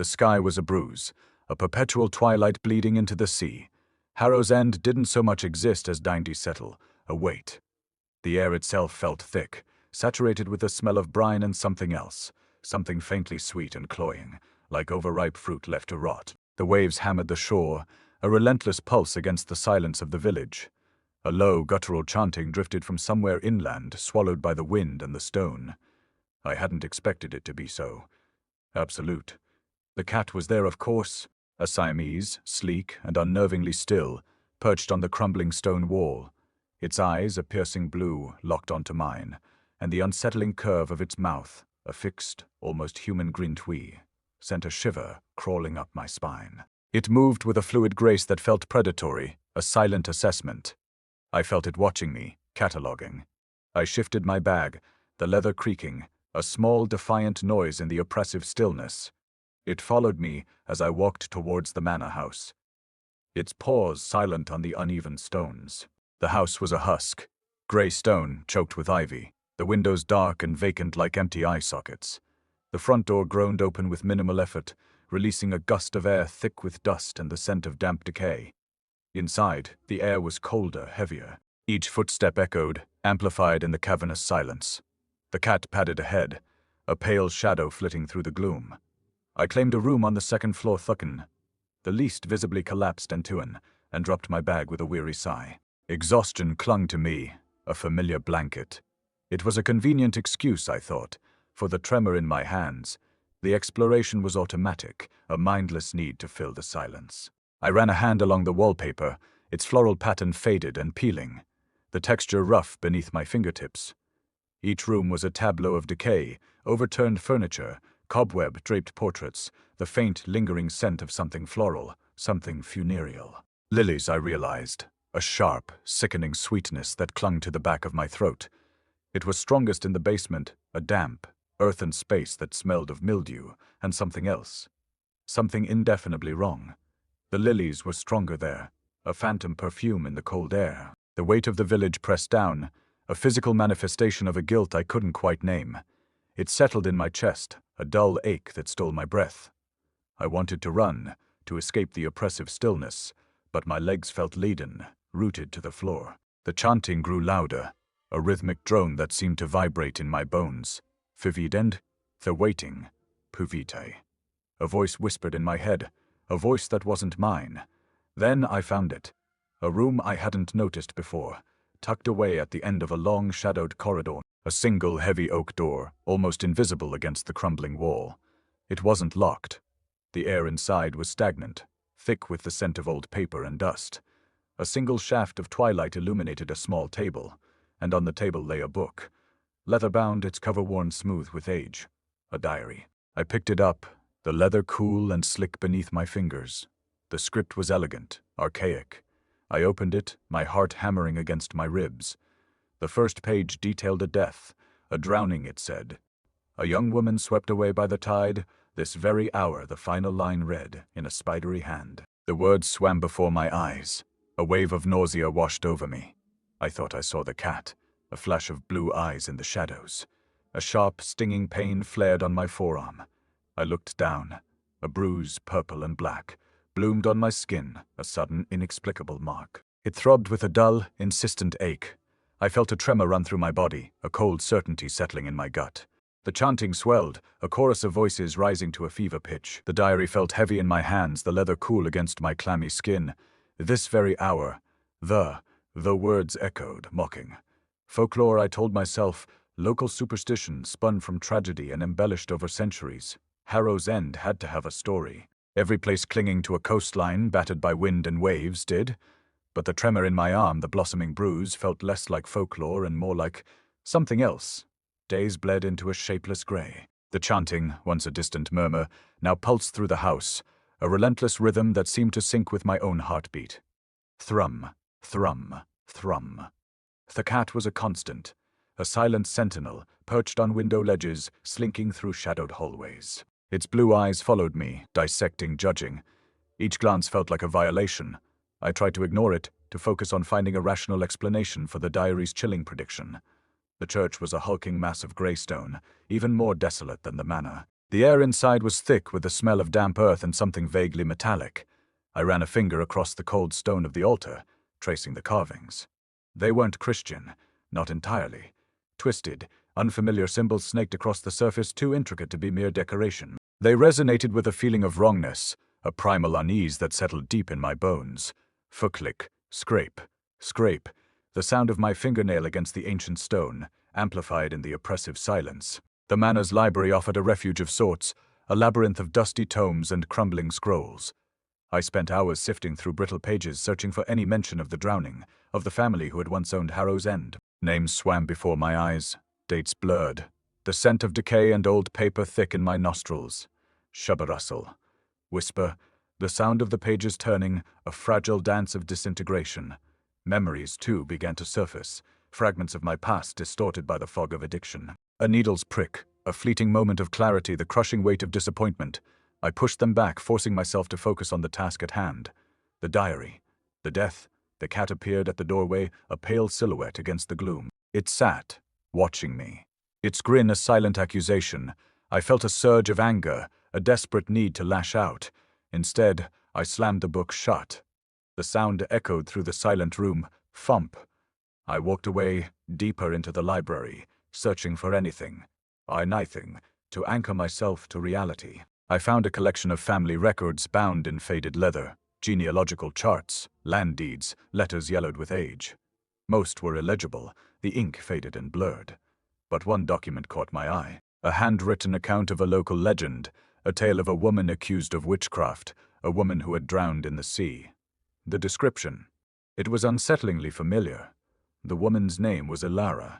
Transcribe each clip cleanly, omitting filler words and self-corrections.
The sky was a bruise, a perpetual twilight bleeding into the sea. Harrow's End didn't so much exist as Dindy settle, a weight. The air itself felt thick, saturated with the smell of brine and something else, something faintly sweet and cloying, like overripe fruit left to rot. The waves hammered the shore, a relentless pulse against the silence of the village. A low, guttural chanting drifted from somewhere inland, swallowed by the wind and the stone. I hadn't expected it to be so. Absolute. The cat was there, of course, a Siamese, sleek and unnervingly still, perched on the crumbling stone wall. Its eyes, a piercing blue, locked onto mine, and the unsettling curve of its mouth, a fixed, almost human grin twee, sent a shiver crawling up my spine. It moved with a fluid grace that felt predatory, a silent assessment. I felt it watching me, cataloguing. I shifted my bag, the leather creaking, a small defiant noise in the oppressive stillness. It followed me as I walked towards the manor house. Its paws silent on the uneven stones. The house was a husk, grey stone choked with ivy, the windows dark and vacant like empty eye sockets. The front door groaned open with minimal effort, releasing a gust of air thick with dust and the scent of damp decay. Inside, the air was colder, heavier. Each footstep echoed, amplified in the cavernous silence. The cat padded ahead, a pale shadow flitting through the gloom. I claimed a room on the second floor thucken. The least visibly collapsed into and dropped my bag with a weary sigh. Exhaustion clung to me, a familiar blanket. It was a convenient excuse, I thought, for the tremor in my hands. The exploration was automatic, a mindless need to fill the silence. I ran a hand along the wallpaper, its floral pattern faded and peeling, the texture rough beneath my fingertips. Each room was a tableau of decay, overturned furniture, cobweb-draped portraits, the faint, lingering scent of something floral, something funereal. Lilies, I realized, a sharp, sickening sweetness that clung to the back of my throat. It was strongest in the basement, a damp, earthen space that smelled of mildew and something else. Something indefinably wrong. The lilies were stronger there, a phantom perfume in the cold air. The weight of the village pressed down, a physical manifestation of a guilt I couldn't quite name. It settled in my chest, a dull ache that stole my breath. I wanted to run, to escape the oppressive stillness, but my legs felt leaden, rooted to the floor. The chanting grew louder, a rhythmic drone that seemed to vibrate in my bones. Fividend, the waiting, puvite. A voice whispered in my head, a voice that wasn't mine. Then I found it. A room I hadn't noticed before, tucked away at the end of a long shadowed corridor. A single heavy oak door, almost invisible against the crumbling wall. It wasn't locked. The air inside was stagnant, thick with the scent of old paper and dust. A single shaft of twilight illuminated a small table, and on the table lay a book. Leather-bound, its cover worn smooth with age. A diary. I picked it up, the leather cool and slick beneath my fingers. The script was elegant, archaic. I opened it, my heart hammering against my ribs. The first page detailed a death, a drowning, it said. A young woman swept away by the tide, this very hour, the final line read, in a spidery hand. The words swam before my eyes. A wave of nausea washed over me. I thought I saw the cat, a flash of blue eyes in the shadows. A sharp, stinging pain flared on my forearm. I looked down. A bruise, purple and black, bloomed on my skin, a sudden, inexplicable mark. It throbbed with a dull, insistent ache. I felt a tremor run through my body, a cold certainty settling in my gut. The chanting swelled, a chorus of voices rising to a fever pitch. The diary felt heavy in my hands, the leather cool against my clammy skin. This very hour, the words echoed, mocking. Folklore, I told myself, local superstition spun from tragedy and embellished over centuries. Harrow's End had to have a story. Every place clinging to a coastline, battered by wind and waves, did. But the tremor in my arm, the blossoming bruise, felt less like folklore and more like something else. Days bled into a shapeless grey. The chanting, once a distant murmur, now pulsed through the house, a relentless rhythm that seemed to sync with my own heartbeat. Thrum, thrum, thrum. The cat was a constant, a silent sentinel, perched on window ledges, slinking through shadowed hallways. Its blue eyes followed me, dissecting, judging. Each glance felt like a violation. I tried to ignore it, to focus on finding a rational explanation for the diary's chilling prediction. The church was a hulking mass of grey stone, even more desolate than the manor. The air inside was thick with the smell of damp earth and something vaguely metallic. I ran a finger across the cold stone of the altar, tracing the carvings. They weren't Christian, not entirely. Twisted, unfamiliar symbols snaked across the surface, too intricate to be mere decoration. They resonated with a feeling of wrongness, a primal unease that settled deep in my bones. Click, scrape, scrape, the sound of my fingernail against the ancient stone, amplified in the oppressive silence. The manor's library offered a refuge of sorts, a labyrinth of dusty tomes and crumbling scrolls. I spent hours sifting through brittle pages, searching for any mention of the drowning, of the family who had once owned Harrow's End. Names swam before my eyes, dates blurred, the scent of decay and old paper thick in my nostrils. Shubba rustle, whisper, the sound of the pages turning, a fragile dance of disintegration. Memories, too, began to surface, fragments of my past distorted by the fog of addiction. A needle's prick, a fleeting moment of clarity, the crushing weight of disappointment. I pushed them back, forcing myself to focus on the task at hand. The diary, the death. The cat appeared at the doorway, a pale silhouette against the gloom. It sat, watching me. Its grin a silent accusation. I felt a surge of anger, a desperate need to lash out. Instead, I slammed the book shut. The sound echoed through the silent room. Thump. I walked away, deeper into the library, searching for anything, to anchor myself to reality. I found a collection of family records bound in faded leather, genealogical charts, land deeds, letters yellowed with age. Most were illegible, the ink faded and blurred. But one document caught my eye, a handwritten account of a local legend, a tale of a woman accused of witchcraft, a woman who had drowned in the sea. The description. It was unsettlingly familiar. The woman's name was Ilara,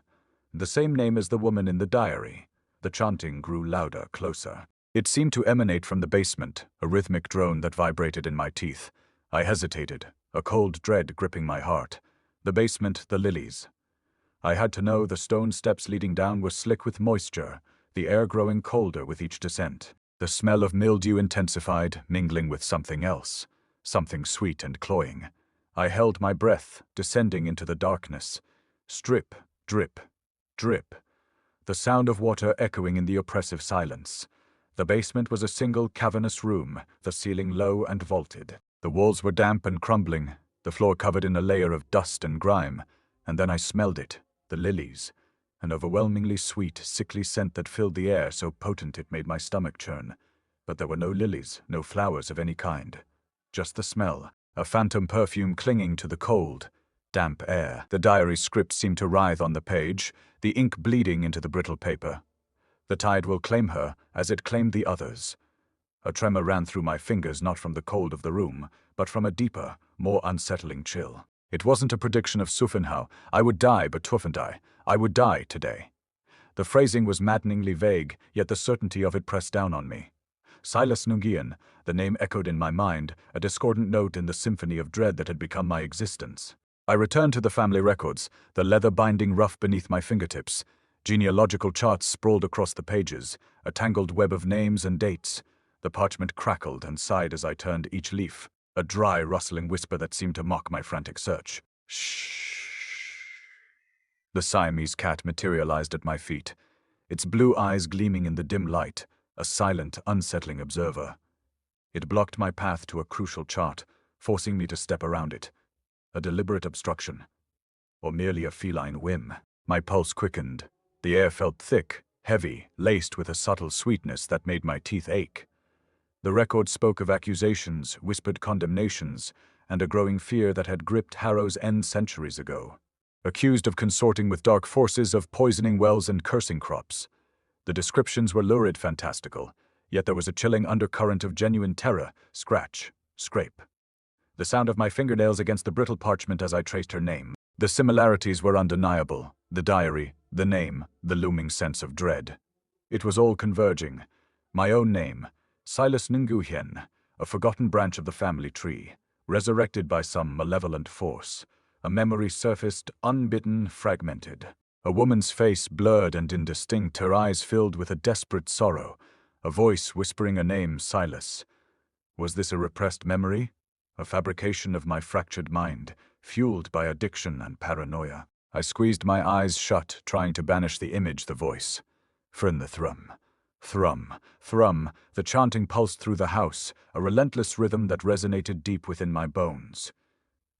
the same name as the woman in the diary. The chanting grew louder, closer. It seemed to emanate from the basement, a rhythmic drone that vibrated in my teeth. I hesitated, a cold dread gripping my heart. The basement, the lilies. I had to know the stone steps leading down were slick with moisture, the air growing colder with each descent. The smell of mildew intensified, mingling with something else, something sweet and cloying. I held my breath, descending into the darkness. Strip, drip, drip. The sound of water echoing in the oppressive silence. The basement was a single cavernous room, the ceiling low and vaulted. The walls were damp and crumbling, the floor covered in a layer of dust and grime. And then I smelled it, the lilies. An overwhelmingly sweet, sickly scent that filled the air, so potent it made my stomach churn. But there were no lilies, no flowers of any kind. Just the smell, a phantom perfume clinging to the cold, damp air. The diary script seemed to writhe on the page, the ink bleeding into the brittle paper. The tide will claim her, as it claimed the others. A tremor ran through my fingers, not from the cold of the room, but from a deeper, more unsettling chill. It wasn't a prediction of Suffenhau. I would die, but Tuffendai. I would die today. The phrasing was maddeningly vague, yet the certainty of it pressed down on me. Silas Nguyen, the name echoed in my mind, a discordant note in the symphony of dread that had become my existence. I returned to the family records, the leather binding rough beneath my fingertips. Genealogical charts sprawled across the pages, a tangled web of names and dates. The parchment crackled and sighed as I turned each leaf, a dry, rustling whisper that seemed to mock my frantic search. Shh. The Siamese cat materialized at my feet, its blue eyes gleaming in the dim light, a silent, unsettling observer. It blocked my path to a crucial chart, forcing me to step around it. A deliberate obstruction, or merely a feline whim. My pulse quickened. The air felt thick, heavy, laced with a subtle sweetness that made my teeth ache. The record spoke of accusations, whispered condemnations, and a growing fear that had gripped Harrow's End centuries ago. Accused of consorting with dark forces, of poisoning wells and cursing crops. The descriptions were lurid, fantastical, yet there was a chilling undercurrent of genuine terror. Scratch, scrape. The sound of my fingernails against the brittle parchment as I traced her name. The similarities were undeniable. The diary, the name, the looming sense of dread. It was all converging. My own name, Silas Nguyen, a forgotten branch of the family tree, resurrected by some malevolent force. A memory surfaced, unbidden, fragmented. A woman's face blurred and indistinct, her eyes filled with a desperate sorrow. A voice whispering a name, Silas. Was this a repressed memory? A fabrication of my fractured mind, fueled by addiction and paranoia? I squeezed my eyes shut, trying to banish the image, the voice. Fryn the thrum. Thrum, thrum, the chanting pulsed through the house, a relentless rhythm that resonated deep within my bones.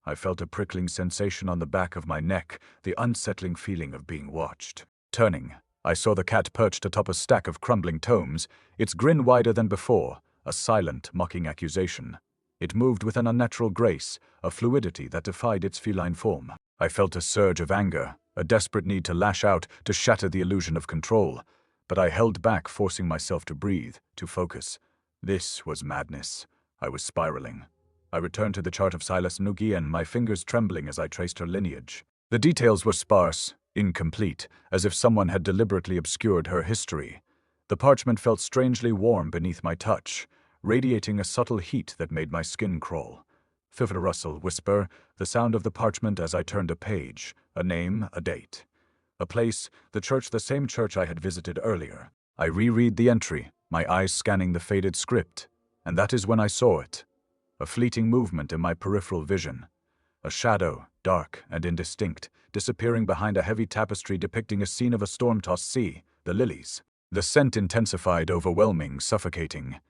I felt a prickling sensation on the back of my neck, the unsettling feeling of being watched. Turning, I saw the cat perched atop a stack of crumbling tomes, its grin wider than before, a silent, mocking accusation. It moved with an unnatural grace, a fluidity that defied its feline form. I felt a surge of anger, a desperate need to lash out, to shatter the illusion of control. But I held back, forcing myself to breathe, to focus. This was madness. I was spiraling. I returned to the chart of Silas Nguyen, my fingers trembling as I traced her lineage. The details were sparse, incomplete, as if someone had deliberately obscured her history. The parchment felt strangely warm beneath my touch, radiating a subtle heat that made my skin crawl. Fifth rustle, whisper, the sound of the parchment as I turned a page, a name, a date. A place, the church, the same church I had visited earlier. I reread the entry, my eyes scanning the faded script, and that is when I saw it. A fleeting movement in my peripheral vision. A shadow, dark and indistinct, disappearing behind a heavy tapestry depicting a scene of a storm-tossed sea, the lilies. The scent intensified, overwhelming, suffocating.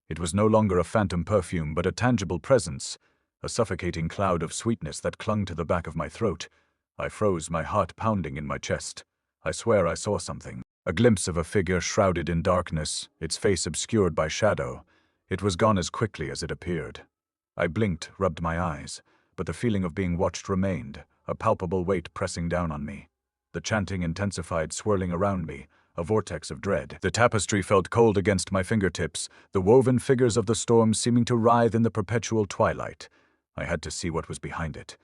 It was no longer a phantom perfume, but a tangible presence, a suffocating cloud of sweetness that clung to the back of my throat. I froze, my heart pounding in my chest. I swear I saw something. A glimpse of a figure shrouded in darkness, its face obscured by shadow. It was gone as quickly as it appeared. I blinked, rubbed my eyes, but the feeling of being watched remained, a palpable weight pressing down on me. The chanting intensified, swirling around me, a vortex of dread. The tapestry felt cold against my fingertips, the woven figures of the storm seeming to writhe in the perpetual twilight. I had to see what was behind it.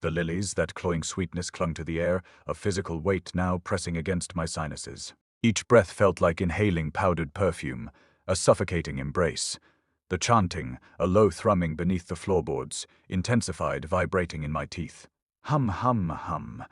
The lilies, that cloying sweetness, clung to the air, a physical weight now pressing against my sinuses. Each breath felt like inhaling powdered perfume, a suffocating embrace. The chanting, a low thrumming beneath the floorboards, intensified, vibrating in my teeth. Hum, hum, hum.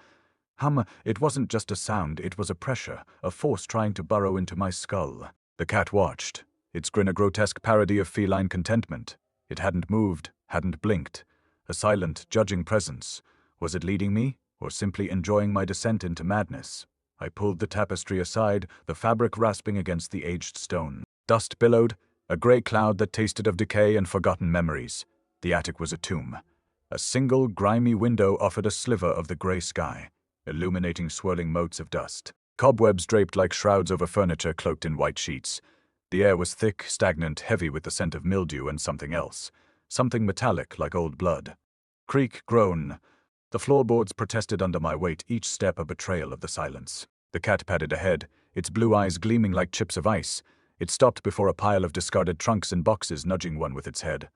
Hum, it wasn't just a sound, it was a pressure, a force trying to burrow into my skull. The cat watched, its grin a grotesque parody of feline contentment. It hadn't moved, hadn't blinked. A silent, judging presence. Was it leading me, or simply enjoying my descent into madness? I pulled the tapestry aside, the fabric rasping against the aged stone. Dust billowed, a grey cloud that tasted of decay and forgotten memories. The attic was a tomb. A single, grimy window offered a sliver of the grey sky, illuminating swirling motes of dust. Cobwebs draped like shrouds over furniture cloaked in white sheets. The air was thick, stagnant, heavy with the scent of mildew and something else. Something metallic like old blood. Creak, groan. The floorboards protested under my weight, each step a betrayal of the silence. The cat padded ahead, its blue eyes gleaming like chips of ice. It stopped before a pile of discarded trunks and boxes, nudging one with its head.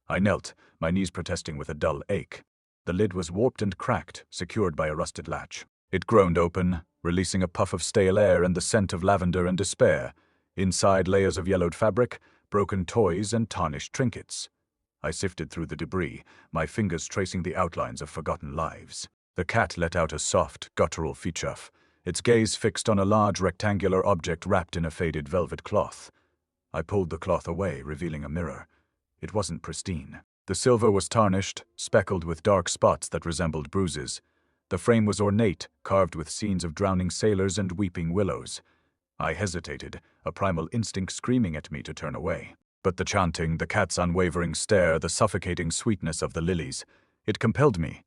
I knelt, my knees protesting with a dull ache. The lid was warped and cracked, secured by a rusted latch. It groaned open, releasing a puff of stale air and the scent of lavender and despair. Inside, layers of yellowed fabric, broken toys, and tarnished trinkets. I sifted through the debris, my fingers tracing the outlines of forgotten lives. The cat let out a soft, guttural feachuff, its gaze fixed on a large rectangular object wrapped in a faded velvet cloth. I pulled the cloth away, revealing a mirror. It wasn't pristine. The silver was tarnished, speckled with dark spots that resembled bruises. The frame was ornate, carved with scenes of drowning sailors and weeping willows. I hesitated, a primal instinct screaming at me to turn away. But the chanting, the cat's unwavering stare, the suffocating sweetness of the lilies, it compelled me.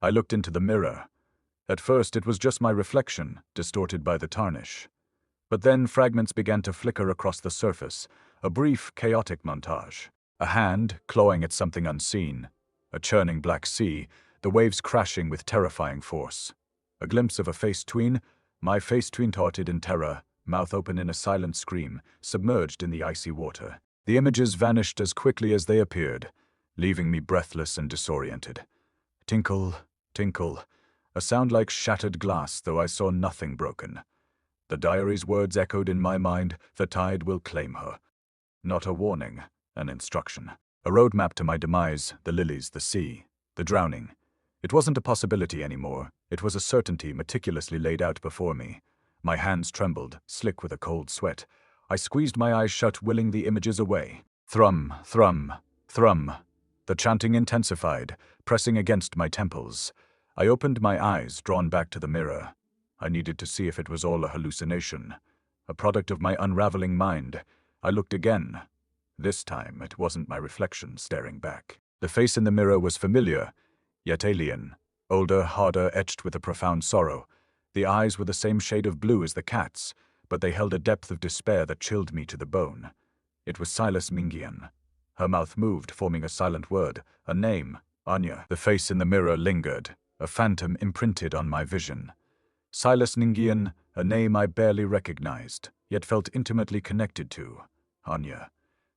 I looked into the mirror. At first it was just my reflection, distorted by the tarnish. But then fragments began to flicker across the surface, a brief, chaotic montage. A hand, clawing at something unseen. A churning black sea, the waves crashing with terrifying force. A glimpse of a face tween, my face tween tauted in terror, mouth open in a silent scream, submerged in the icy water. The images vanished as quickly as they appeared, leaving me breathless and disoriented. Tinkle, tinkle, a sound like shattered glass, though I saw nothing broken. The diary's words echoed in my mind, the tide will claim her. Not a warning, an instruction. A roadmap to my demise, the lilies, the sea, the drowning. It wasn't a possibility anymore, it was a certainty meticulously laid out before me. My hands trembled, slick with a cold sweat. I squeezed my eyes shut, willing the images away. Thrum, thrum, thrum. The chanting intensified, pressing against my temples. I opened my eyes, drawn back to the mirror. I needed to see if it was all a hallucination. a product of my unraveling mind. I looked again. This time it wasn't my reflection staring back. The face in the mirror was familiar, yet alien. Older, harder, etched with a profound sorrow. The eyes were the same shade of blue as the cat's, but they held a depth of despair that chilled me to the bone. It was Silas Nguyen. Her mouth moved, forming a silent word, a name, Anya. The face in the mirror lingered, a phantom imprinted on my vision. Silas Nguyen, a name I barely recognized, yet felt intimately connected to. Anya.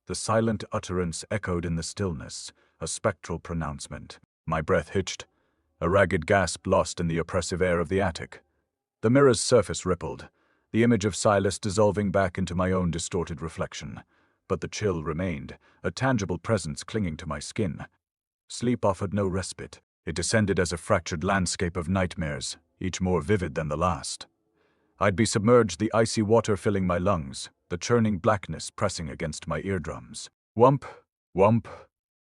The silent utterance echoed in the stillness, a spectral pronouncement. My breath hitched, a ragged gasp lost in the oppressive air of the attic. The mirror's surface rippled, the image of Silas dissolving back into my own distorted reflection. But the chill remained, a tangible presence clinging to my skin. Sleep offered no respite. It descended as a fractured landscape of nightmares, each more vivid than the last. I'd be submerged, the icy water filling my lungs, the churning blackness pressing against my eardrums. Whump, whump,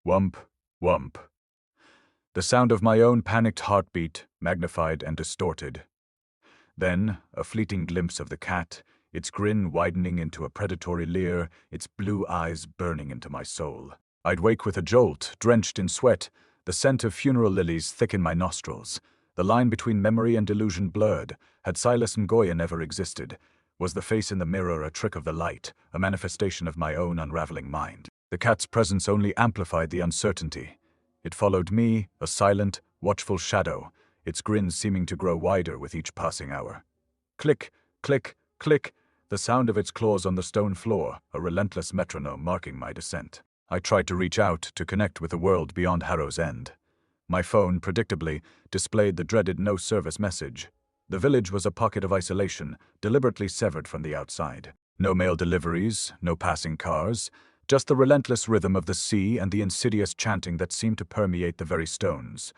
whump, whump. The sound of my own panicked heartbeat, magnified and distorted. Then, a fleeting glimpse of the cat, its grin widening into a predatory leer, its blue eyes burning into my soul. I'd wake with a jolt, drenched in sweat, the scent of funeral lilies thick in my nostrils. The line between memory and delusion blurred. Had Silas Nguyen ever existed? Was the face in the mirror a trick of the light, a manifestation of my own unraveling mind? The cat's presence only amplified the uncertainty. It followed me, a silent, watchful shadow, its grin seeming to grow wider with each passing hour. Click, click, click, the sound of its claws on the stone floor, a relentless metronome marking my descent. I tried to reach out, to connect with the world beyond Harrow's End. My phone, predictably, displayed the dreaded no-service message. The village was a pocket of isolation, deliberately severed from the outside. No mail deliveries, no passing cars, just the relentless rhythm of the sea and the insidious chanting that seemed to permeate the very stones.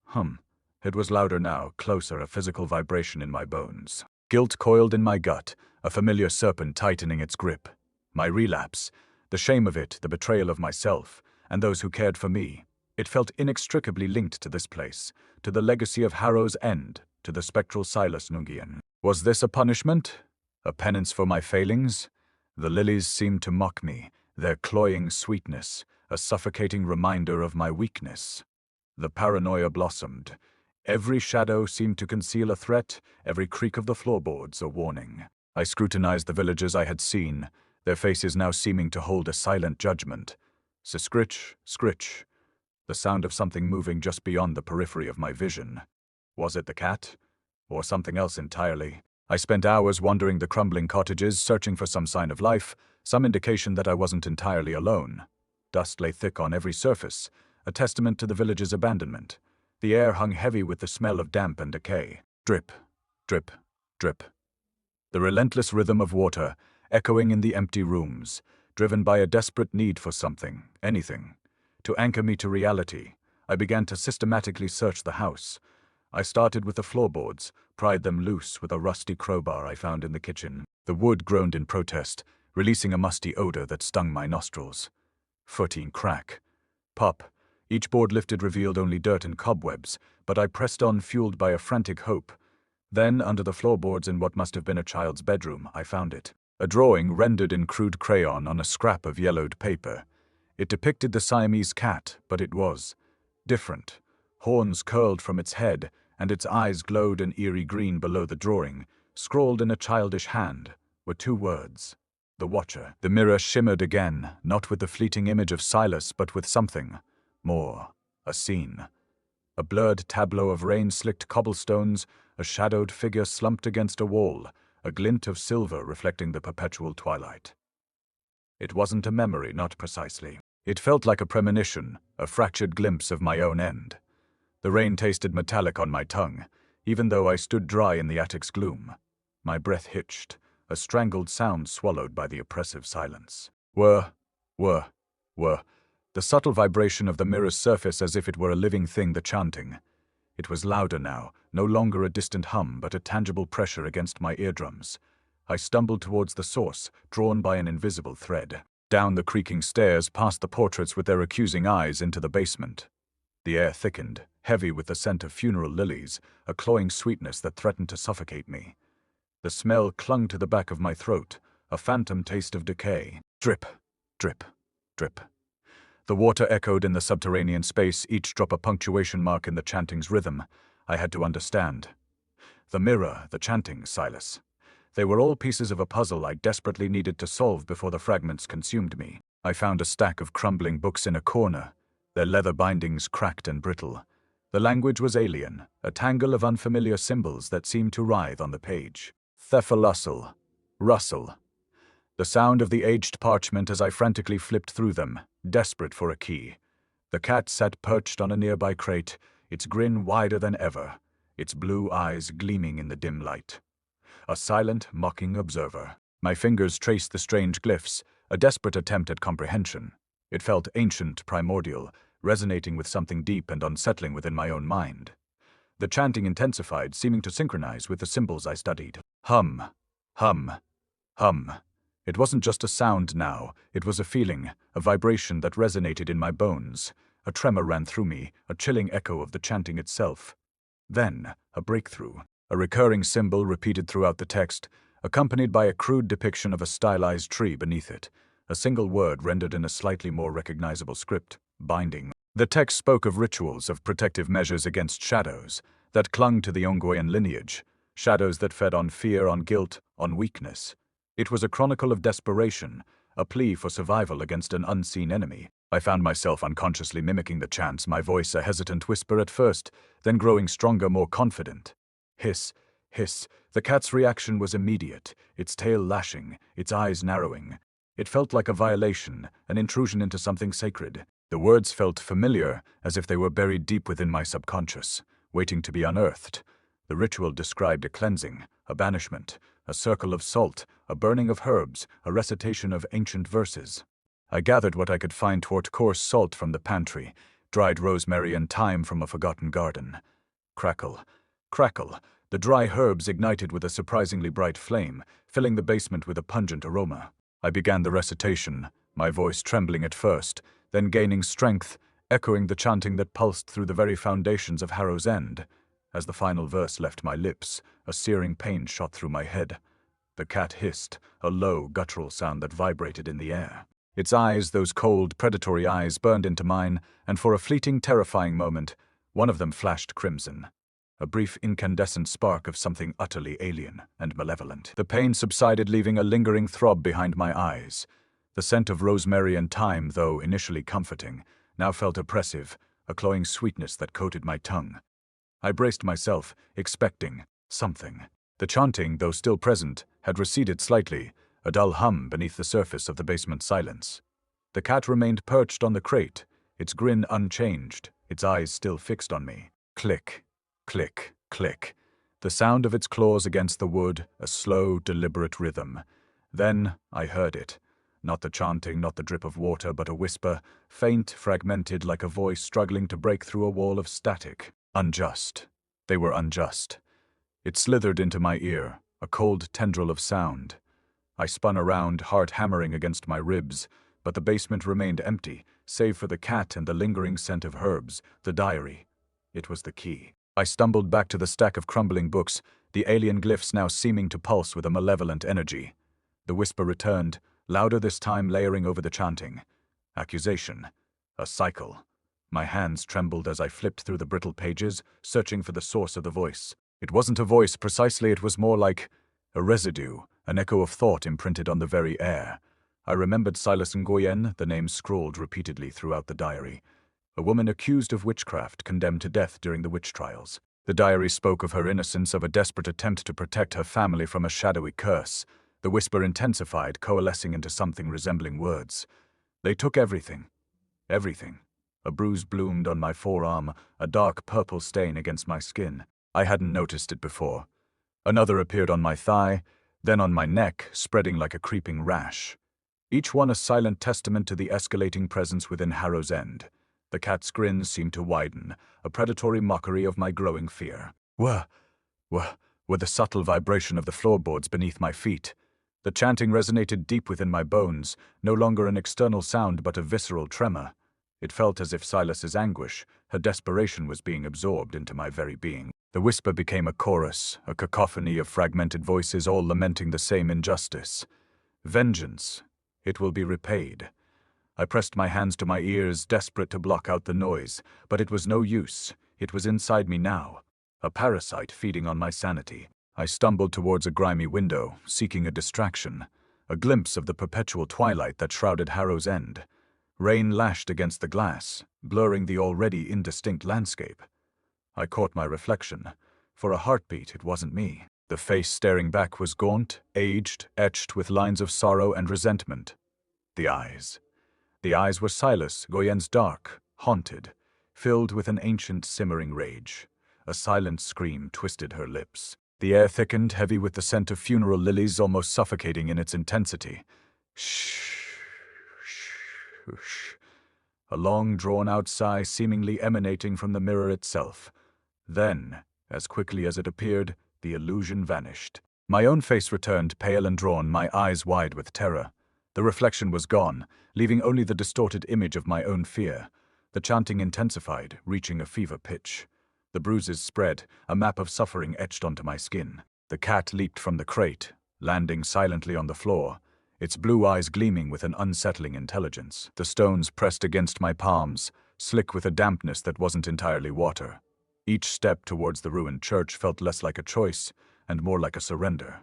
Hum. It was louder now, closer, a physical vibration in my bones. Guilt coiled in my gut, a familiar serpent tightening its grip. My relapse, the shame of it, the betrayal of myself, and those who cared for me. It felt inextricably linked to this place, to the legacy of Harrow's End, to the spectral Silas Nguyen. Was this a punishment? A penance for my failings? The lilies seemed to mock me, their cloying sweetness, a suffocating reminder of my weakness. The paranoia blossomed. Every shadow seemed to conceal a threat, every creak of the floorboards a warning. I scrutinized the villagers I had seen, their faces now seeming to hold a silent judgment. Scritch, scritch. The sound of something moving just beyond the periphery of my vision. Was it the cat? Or something else entirely? I spent hours wandering the crumbling cottages, searching for some sign of life, some indication that I wasn't entirely alone. Dust lay thick on every surface, a testament to the village's abandonment. The air hung heavy with the smell of damp and decay. Drip, drip, drip. The relentless rhythm of water, echoing in the empty rooms, driven by a desperate need for something, anything. To anchor me to reality, I began to systematically search the house. I started with the floorboards, pried them loose with a rusty crowbar I found in the kitchen. The wood groaned in protest, releasing a musty odor that stung my nostrils. Footing crack. Pop. Each board lifted revealed only dirt and cobwebs, but I pressed on, fueled by a frantic hope. Then, under the floorboards in what must have been a child's bedroom, I found it. A drawing rendered in crude crayon on a scrap of yellowed paper. It depicted the Siamese cat, but it was different. Horns curled from its head, and its eyes glowed an eerie green below the drawing. Scrawled in a childish hand were two words: The Watcher. The mirror shimmered again, not with the fleeting image of Silas, but with something more. A scene. A blurred tableau of rain-slicked cobblestones, a shadowed figure slumped against a wall, a glint of silver reflecting the perpetual twilight. It wasn't a memory, not precisely. It felt like a premonition, a fractured glimpse of my own end. The rain tasted metallic on my tongue, even though I stood dry in the attic's gloom. My breath hitched, a strangled sound swallowed by the oppressive silence. Whir. The subtle vibration of the mirror's surface as if it were a living thing, the chanting. It was louder now, no longer a distant hum, but a tangible pressure against my eardrums. I stumbled towards the source, drawn by an invisible thread. Down the creaking stairs, past the portraits with their accusing eyes, into the basement. The air thickened, heavy with the scent of funeral lilies, a cloying sweetness that threatened to suffocate me. The smell clung to the back of my throat, a phantom taste of decay. Drip, drip, drip. The water echoed in the subterranean space, each drop a punctuation mark in the chanting's rhythm. I had to understand. The mirror, the chanting, Silas. They were all pieces of a puzzle I desperately needed to solve before the fragments consumed me. I found a stack of crumbling books in a corner, their leather bindings cracked and brittle. The language was alien, a tangle of unfamiliar symbols that seemed to writhe on the page. Thefalustle. Rustle. The sound of the aged parchment as I frantically flipped through them, desperate for a key. The cat sat perched on a nearby crate, its grin wider than ever, its blue eyes gleaming in the dim light. A silent, mocking observer. My fingers traced the strange glyphs, a desperate attempt at comprehension. It felt ancient, primordial, resonating with something deep and unsettling within my own mind. The chanting intensified, seeming to synchronize with the symbols I studied. Hum, hum, hum. It wasn't just a sound now, it was a feeling, a vibration that resonated in my bones. A tremor ran through me, a chilling echo of the chanting itself. Then, a breakthrough. A recurring symbol repeated throughout the text, accompanied by a crude depiction of a stylized tree beneath it. A single word rendered in a slightly more recognizable script, binding. The text spoke of rituals, of protective measures against shadows that clung to the Nguyen lineage, shadows that fed on fear, on guilt, on weakness. It was a chronicle of desperation, a plea for survival against an unseen enemy. I found myself unconsciously mimicking the chants, my voice a hesitant whisper at first, then growing stronger, more confident. Hiss, hiss. The cat's reaction was immediate, its tail lashing, its eyes narrowing. It felt like a violation, an intrusion into something sacred. The words felt familiar, as if they were buried deep within my subconscious, waiting to be unearthed. The ritual described a cleansing, a banishment, a circle of salt, a burning of herbs, a recitation of ancient verses. I gathered what I could find toward coarse salt from the pantry, dried rosemary and thyme from a forgotten garden. Crackle, crackle. The dry herbs ignited with a surprisingly bright flame, filling the basement with a pungent aroma. I began the recitation, my voice trembling at first, then gaining strength, echoing the chanting that pulsed through the very foundations of Harrow's End. As the final verse left my lips, a searing pain shot through my head. The cat hissed, a low, guttural sound that vibrated in the air. Its eyes, those cold, predatory eyes, burned into mine, and for a fleeting, terrifying moment, one of them flashed crimson. A brief incandescent spark of something utterly alien and malevolent. The pain subsided, leaving a lingering throb behind my eyes. The scent of rosemary and thyme, though initially comforting, now felt oppressive, a cloying sweetness that coated my tongue. I braced myself, expecting something. The chanting, though still present, had receded slightly, a dull hum beneath the surface of the basement silence. The cat remained perched on the crate, its grin unchanged, its eyes still fixed on me. Click. Click, click. The sound of its claws against the wood, a slow, deliberate rhythm. Then I heard it. Not the chanting, not the drip of water, but a whisper, faint, fragmented, like a voice struggling to break through a wall of static. Unjust. They were unjust. It slithered into my ear, a cold tendril of sound. I spun around, heart hammering against my ribs, but the basement remained empty, save for the cat and the lingering scent of herbs, the diary. It was the key. I stumbled back to the stack of crumbling books, the alien glyphs now seeming to pulse with a malevolent energy. The whisper returned, louder this time, layering over the chanting. Accusation. A cycle. My hands trembled as I flipped through the brittle pages, searching for the source of the voice. It wasn't a voice precisely, it was more like a residue, an echo of thought imprinted on the very air. I remembered Silas Nguyen, the name scrawled repeatedly throughout the diary. A woman accused of witchcraft, condemned to death during the witch trials. The diary spoke of her innocence, of a desperate attempt to protect her family from a shadowy curse. The whisper intensified, coalescing into something resembling words. They took everything. Everything. A bruise bloomed on my forearm, a dark purple stain against my skin. I hadn't noticed it before. Another appeared on my thigh, then on my neck, spreading like a creeping rash. Each one a silent testament to the escalating presence within Harrow's End. The cat's grin seemed to widen, a predatory mockery of my growing fear. Were the subtle vibration of the floorboards beneath my feet. The chanting resonated deep within my bones, no longer an external sound but a visceral tremor. It felt as if Silas's anguish, Her desperation was being absorbed into my very being. The whisper became a chorus, a cacophony of fragmented voices all lamenting the same injustice. Vengeance. It will be repaid. I pressed my hands to my ears, desperate to block out the noise, but it was no use. It was inside me now, a parasite feeding on my sanity. I stumbled towards a grimy window, seeking a distraction, a glimpse of the perpetual twilight that shrouded Harrow's End. Rain lashed against the glass, blurring the already indistinct landscape. I caught my reflection. For a heartbeat, it wasn't me. The face staring back was gaunt, aged, etched with lines of sorrow and resentment. The eyes. The eyes were Silas Nguyen's, dark, haunted, filled with an ancient simmering rage. A silent scream twisted her lips. The air thickened, heavy with the scent of funeral lilies, almost suffocating in its intensity. Shh. Shh. A long, drawn-out sigh seemingly emanating from the mirror itself. Then, as quickly as it appeared, the illusion vanished. My own face returned, pale and drawn, my eyes wide with terror. The reflection was gone, leaving only the distorted image of my own fear. The chanting intensified, reaching a fever pitch. The bruises spread, a map of suffering etched onto my skin. The cat leaped from the crate, landing silently on the floor, its blue eyes gleaming with an unsettling intelligence. The stones pressed against my palms, slick with a dampness that wasn't entirely water. Each step towards the ruined church felt less like a choice and more like a surrender.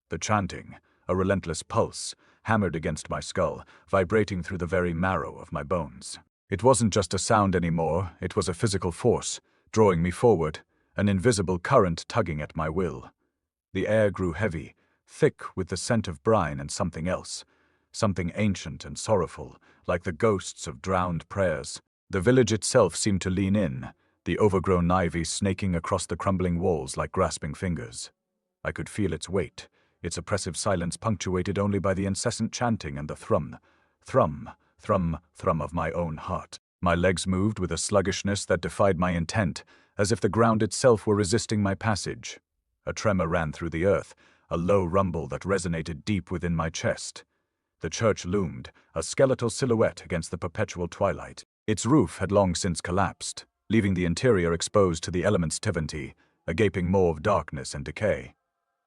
The chanting, a relentless pulse, hammered against my skull, vibrating through the very marrow of my bones. It wasn't just a sound anymore, it was a physical force, drawing me forward, an invisible current tugging at my will. The air grew heavy, thick with the scent of brine and something else, something ancient and sorrowful, like the ghosts of drowned prayers. The village itself seemed to lean in, the overgrown ivy snaking across the crumbling walls like grasping fingers. I could feel its weight, its oppressive silence punctuated only by the incessant chanting and the thrum, thrum, thrum, thrum of my own heart. My legs moved with a sluggishness that defied my intent, as if the ground itself were resisting my passage. A tremor ran through the earth, a low rumble that resonated deep within my chest. The church loomed, a skeletal silhouette against the perpetual twilight. Its roof had long since collapsed, leaving the interior exposed to the elements' tivanti, a gaping maw of darkness and decay.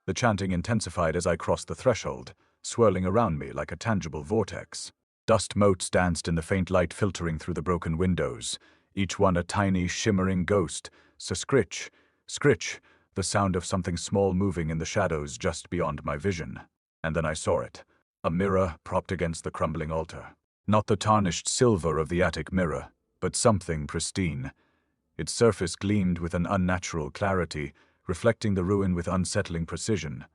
The chanting intensified as I crossed the threshold, swirling around me like a tangible vortex. Dust motes danced in the faint light filtering through the broken windows, each one a tiny, shimmering ghost. Scritch, scritch, the sound of something small moving in the shadows just beyond my vision. And then I saw it, a mirror propped against the crumbling altar. Not the tarnished silver of the attic mirror, but something pristine. Its surface gleamed with an unnatural clarity, reflecting the ruin with unsettling precision.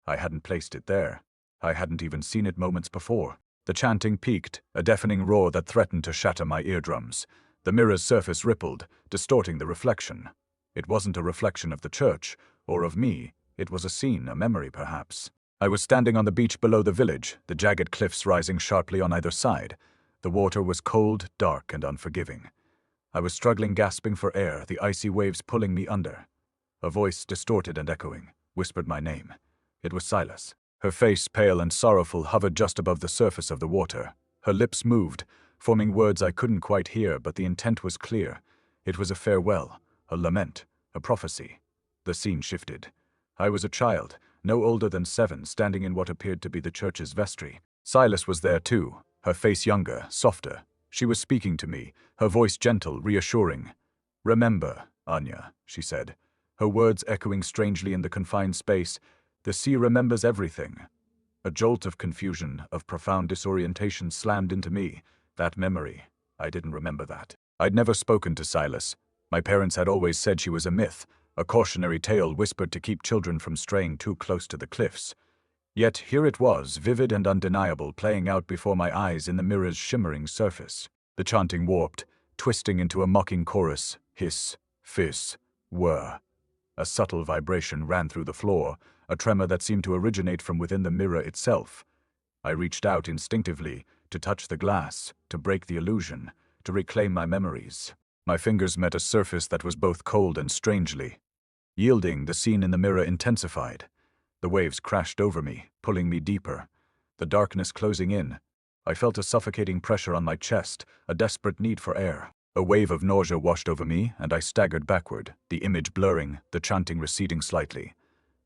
I hadn't placed it there. I hadn't even seen it moments before. The chanting peaked, a deafening roar that threatened to shatter my eardrums. The mirror's surface rippled, distorting the reflection. It wasn't a reflection of the church, or of me. It was a scene, a memory perhaps. I was standing on the beach below the village, the jagged cliffs rising sharply on either side. The water was cold, dark, and unforgiving. I was struggling, gasping for air, the icy waves pulling me under. A voice, distorted and echoing, whispered my name. It was Silas. Her face, pale and sorrowful, hovered just above the surface of the water. Her lips moved, forming words I couldn't quite hear, but the intent was clear. It was a farewell, a lament, a prophecy. The scene shifted. I was a child, no older than 7, standing in what appeared to be the church's vestry. Silas was there too, her face younger, softer. She was speaking to me, her voice gentle, reassuring. "Remember, Anya," she said, her words echoing strangely in the confined space. "The sea remembers everything." A jolt of confusion, of profound disorientation slammed into me. That memory. I didn't remember that. I'd never spoken to Silas. My parents had always said she was a myth, a cautionary tale whispered to keep children from straying too close to the cliffs. Yet here it was, vivid and undeniable, playing out before my eyes in the mirror's shimmering surface. The chanting warped, twisting into a mocking chorus. Hiss, fizz, whir. A subtle vibration ran through the floor, a tremor that seemed to originate from within the mirror itself. I reached out instinctively, to touch the glass, to break the illusion, to reclaim my memories. My fingers met a surface that was both cold and strangely. Yielding, the scene in the mirror intensified. The waves crashed over me, pulling me deeper. The darkness closing in. I felt a suffocating pressure on my chest, a desperate need for air. A wave of nausea washed over me, and I staggered backward, the image blurring, the chanting receding slightly.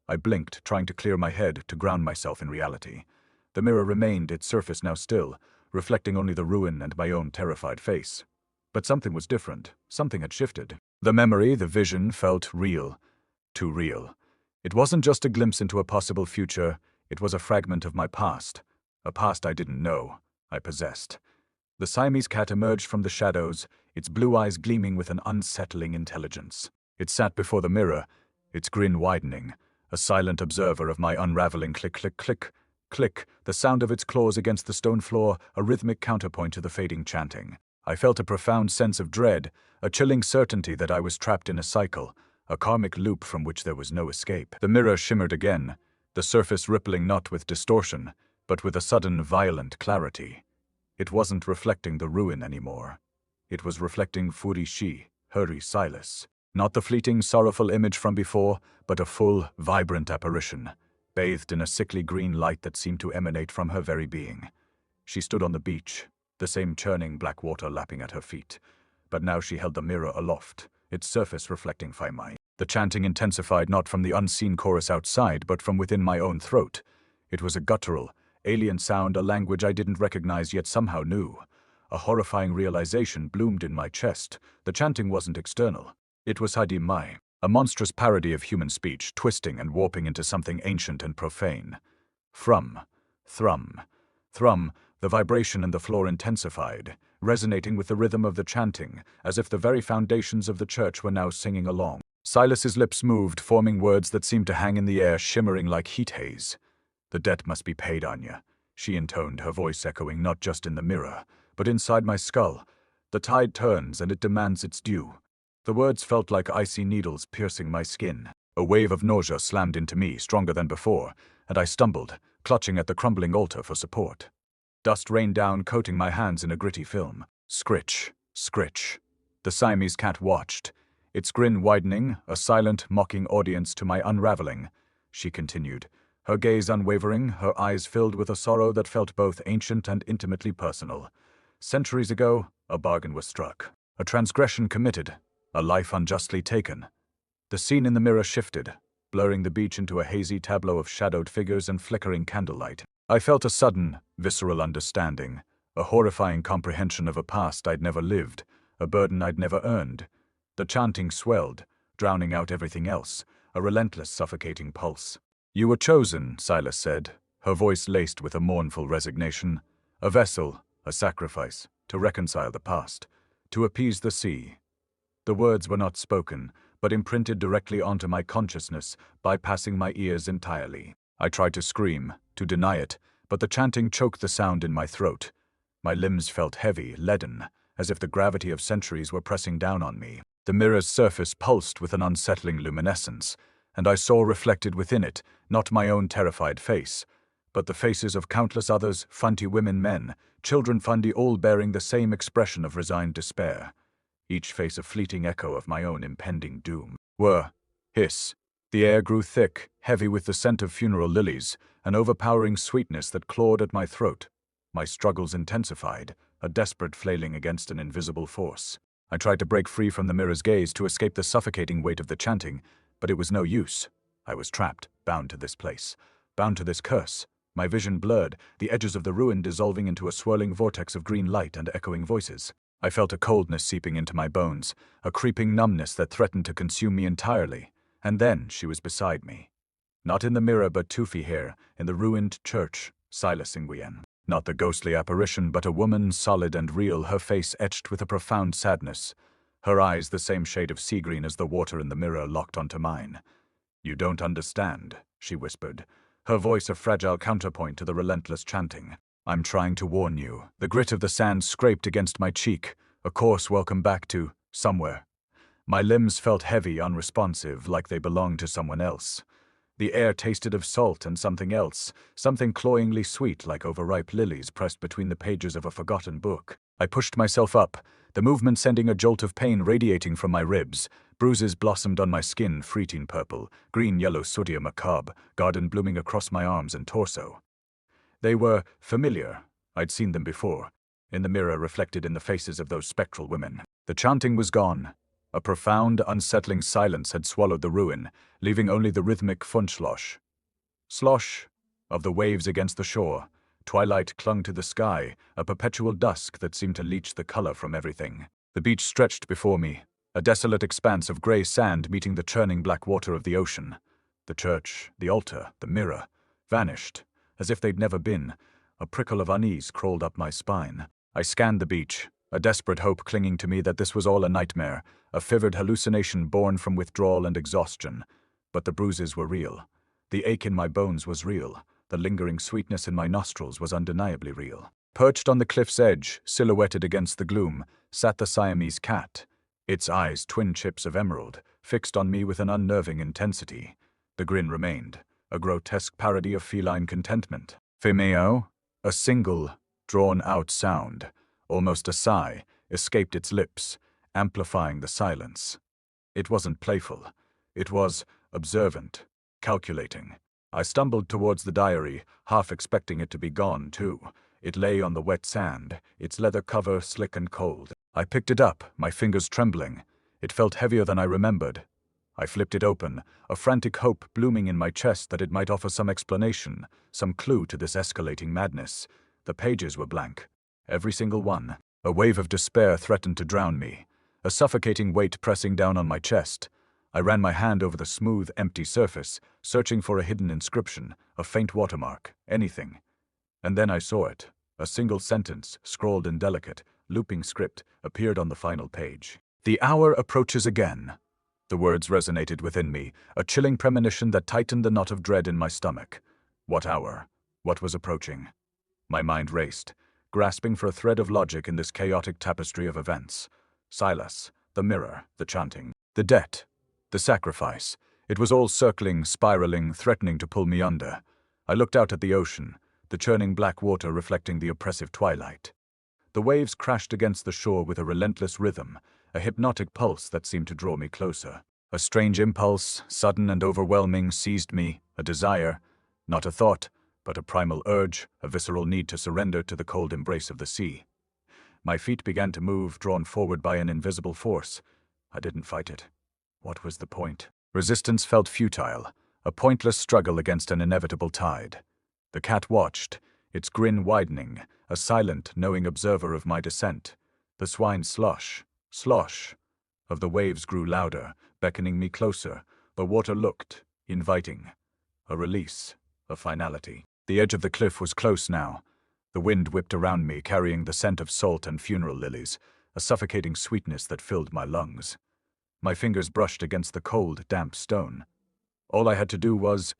I blinked, trying to clear my head, to ground myself in reality. The mirror remained, its surface now still, reflecting only the ruin and my own terrified face. But something was different. Something had shifted. The memory, the vision, felt real. Too real. It wasn't just a glimpse into a possible future, it was a fragment of my past. A past I didn't know, I possessed. The Siamese cat emerged from the shadows, its blue eyes gleaming with an unsettling intelligence. It sat before the mirror, its grin widening, a silent observer of my unraveling click, click, click, click, the sound of its claws against the stone floor, a rhythmic counterpoint to the fading chanting. I felt a profound sense of dread, a chilling certainty that I was trapped in a cycle, a karmic loop from which there was no escape. The mirror shimmered again, the surface rippling not with distortion, but with a sudden, violent clarity. It wasn't reflecting the ruin anymore. It was reflecting Furishi, Hurry Silas. Not the fleeting, sorrowful image from before, but a full, vibrant apparition, bathed in a sickly green light that seemed to emanate from her very being. She stood on the beach, the same churning black water lapping at her feet, but now she held the mirror aloft, its surface reflecting Faimai. The chanting intensified not from the unseen chorus outside, but from within my own throat. It was a guttural, alien sound, a language I didn't recognize yet somehow knew. A horrifying realization bloomed in my chest. The chanting wasn't external. It was Hadimai, a monstrous parody of human speech, twisting and warping into something ancient and profane. Thrum, thrum, thrum, the vibration in the floor intensified, resonating with the rhythm of the chanting, as if the very foundations of the church were now singing along. Silas's lips moved, forming words that seemed to hang in the air, shimmering like heat haze. "The debt must be paid, Anya," she intoned, her voice echoing not just in the mirror, but inside my skull. "The tide turns, and it demands its due." The words felt like icy needles piercing my skin. A wave of nausea slammed into me, stronger than before, and I stumbled, clutching at the crumbling altar for support. Dust rained down, coating my hands in a gritty film. Scritch, scritch. The Siamese cat watched, its grin widening, a silent, mocking audience to my unraveling. She continued, her gaze unwavering, her eyes filled with a sorrow that felt both ancient and intimately personal. Centuries ago, a bargain was struck, a transgression committed, a life unjustly taken. The scene in the mirror shifted, blurring the beach into a hazy tableau of shadowed figures and flickering candlelight. I felt a sudden, visceral understanding, a horrifying comprehension of a past I'd never lived, a burden I'd never earned. The chanting swelled, drowning out everything else, a relentless, suffocating pulse. "You were chosen," Silas said, her voice laced with a mournful resignation. "A vessel, a sacrifice, to reconcile the past, to appease the sea." The words were not spoken, but imprinted directly onto my consciousness, bypassing my ears entirely. I tried to scream, to deny it, but the chanting choked the sound in my throat. My limbs felt heavy, leaden, as if the gravity of centuries were pressing down on me. The mirror's surface pulsed with an unsettling luminescence, and I saw reflected within it, not my own terrified face, but the faces of countless others, Fundy women, men, children Fundy, all bearing the same expression of resigned despair. Each face a fleeting echo of my own impending doom. Whir, hiss. The air grew thick, heavy with the scent of funeral lilies, an overpowering sweetness that clawed at my throat. My struggles intensified, a desperate flailing against an invisible force. I tried to break free from the mirror's gaze, to escape the suffocating weight of the chanting, but it was no use. I was trapped, bound to this place, bound to this curse. My vision blurred, the edges of the ruin dissolving into a swirling vortex of green light and echoing voices. I felt a coldness seeping into my bones, a creeping numbness that threatened to consume me entirely. And then she was beside me. Not in the mirror, but Tufi here, in the ruined church, Silas Nguyen. Not the ghostly apparition, but a woman, solid and real, her face etched with a profound sadness. Her eyes the same shade of sea green as the water in the mirror locked onto mine. "You don't understand," she whispered, her voice a fragile counterpoint to the relentless chanting. "I'm trying to warn you." The grit of the sand scraped against my cheek, a coarse welcome back to somewhere. My limbs felt heavy, unresponsive, like they belonged to someone else. The air tasted of salt and something else, something cloyingly sweet like overripe lilies pressed between the pages of a forgotten book. I pushed myself up, the movement sending a jolt of pain radiating from my ribs. Bruises blossomed on my skin, fruiting purple, green-yellow sodium macabre, garden blooming across my arms and torso. They were familiar. I'd seen them before, in the mirror reflected in the faces of those spectral women. The chanting was gone. A profound, unsettling silence had swallowed the ruin, leaving only the rhythmic funchlosh. Slosh of the waves against the shore. Twilight clung to the sky, a perpetual dusk that seemed to leach the color from everything. The beach stretched before me, a desolate expanse of gray sand meeting the churning black water of the ocean. The church, the altar, the mirror, vanished, as if they'd never been. A prickle of unease crawled up my spine. I scanned the beach, a desperate hope clinging to me that this was all a nightmare, a fevered hallucination born from withdrawal and exhaustion. But the bruises were real. The ache in my bones was real. The lingering sweetness in my nostrils was undeniably real. Perched on the cliff's edge, silhouetted against the gloom, sat the Siamese cat, its eyes twin chips of emerald, fixed on me with an unnerving intensity. The grin remained, a grotesque parody of feline contentment. Femeo, a single, drawn-out sound, almost a sigh, escaped its lips, amplifying the silence. It wasn't playful. It was observant, calculating. I stumbled towards the diary, half expecting it to be gone, too. It lay on the wet sand, its leather cover slick and cold. I picked it up, my fingers trembling. It felt heavier than I remembered. I flipped it open, a frantic hope blooming in my chest that it might offer some explanation, some clue to this escalating madness. The pages were blank. Every single one. A wave of despair threatened to drown me, a suffocating weight pressing down on my chest. I ran my hand over the smooth, empty surface, searching for a hidden inscription, a faint watermark, anything. And then I saw it. A single sentence, scrawled in delicate, looping script, appeared on the final page. "The hour approaches again." The words resonated within me, a chilling premonition that tightened the knot of dread in my stomach. What hour? What was approaching? My mind raced, grasping for a thread of logic in this chaotic tapestry of events. Silas, the mirror, the chanting, the debt, the sacrifice. It was all circling, spiraling, threatening to pull me under. I looked out at the ocean, the churning black water reflecting the oppressive twilight. The waves crashed against the shore with a relentless rhythm, a hypnotic pulse that seemed to draw me closer. A strange impulse, sudden and overwhelming, seized me, a desire, not a thought, but a primal urge, a visceral need to surrender to the cold embrace of the sea. My feet began to move, drawn forward by an invisible force. I didn't fight it. What was the point? Resistance felt futile, a pointless struggle against an inevitable tide. The cat watched, its grin widening, a silent, knowing observer of my descent. The swine's slosh of the waves grew louder, beckoning me closer. The water looked inviting. A release, a finality. The edge of the cliff was close now. The wind whipped around me, carrying the scent of salt and funeral lilies, a suffocating sweetness that filled my lungs. My fingers brushed against the cold, damp stone. All I had to do was